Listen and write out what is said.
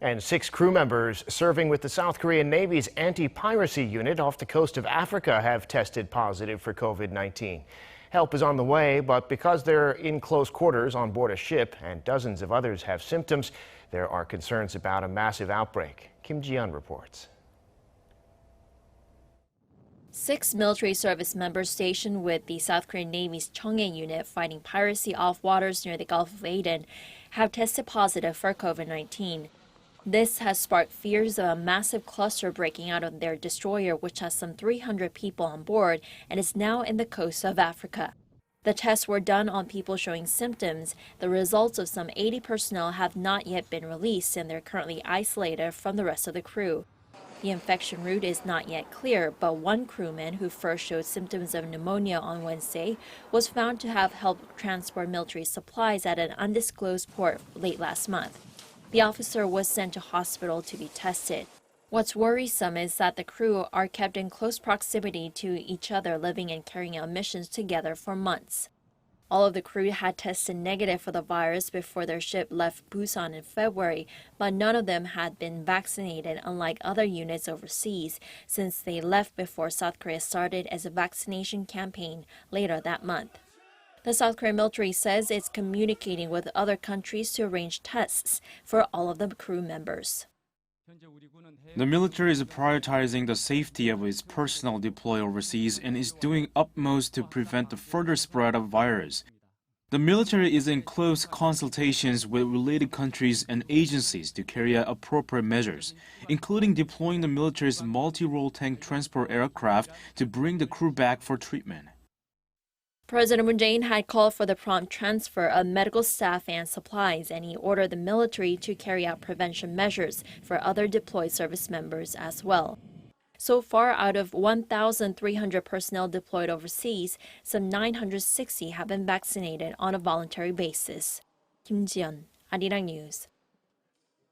And 6 crew members serving with the South Korean Navy's anti-piracy unit off the coast of Africa have tested positive for COVID-19. Help is on the way, but because they're in close quarters on board a ship and dozens of others have symptoms, there are concerns about a massive outbreak. Ji-yeon reports. 6 military service members stationed with the South Korean Navy's Cheonghae Unit fighting piracy off waters near the Gulf of Aden have tested positive for COVID-19. This has sparked fears of a massive cluster breaking out of their destroyer, which has some 300 people on board and is now in the coast of Africa. The tests were done on people showing symptoms. The results of some 80 personnel have not yet been released, and they're currently isolated from the rest of the crew. The infection route is not yet clear, but one crewman who first showed symptoms of pneumonia on Wednesday was found to have helped transport military supplies at an undisclosed port late last month. The officer was sent to hospital to be tested. What's worrisome is that the crew are kept in close proximity to each other, living and carrying out missions together for months. All of the crew had tested negative for the virus before their ship left Busan in February, but none of them had been vaccinated, unlike other units overseas, since they left before South Korea started as a vaccination campaign later that month. The South Korean military says it's communicating with other countries to arrange tests for all of the crew members. The military is prioritizing the safety of its personnel deployed overseas and is doing utmost to prevent the further spread of virus. The military is in close consultations with related countries and agencies to carry out appropriate measures, including deploying the military's multi-role tank transport aircraft to bring the crew back for treatment. President Moon Jae-in had called for the prompt transfer of medical staff and supplies, and he ordered the military to carry out prevention measures for other deployed service members as well. So far, out of 1,300 personnel deployed overseas, some 960 have been vaccinated on a voluntary basis. Ji-yeon, Arirang News.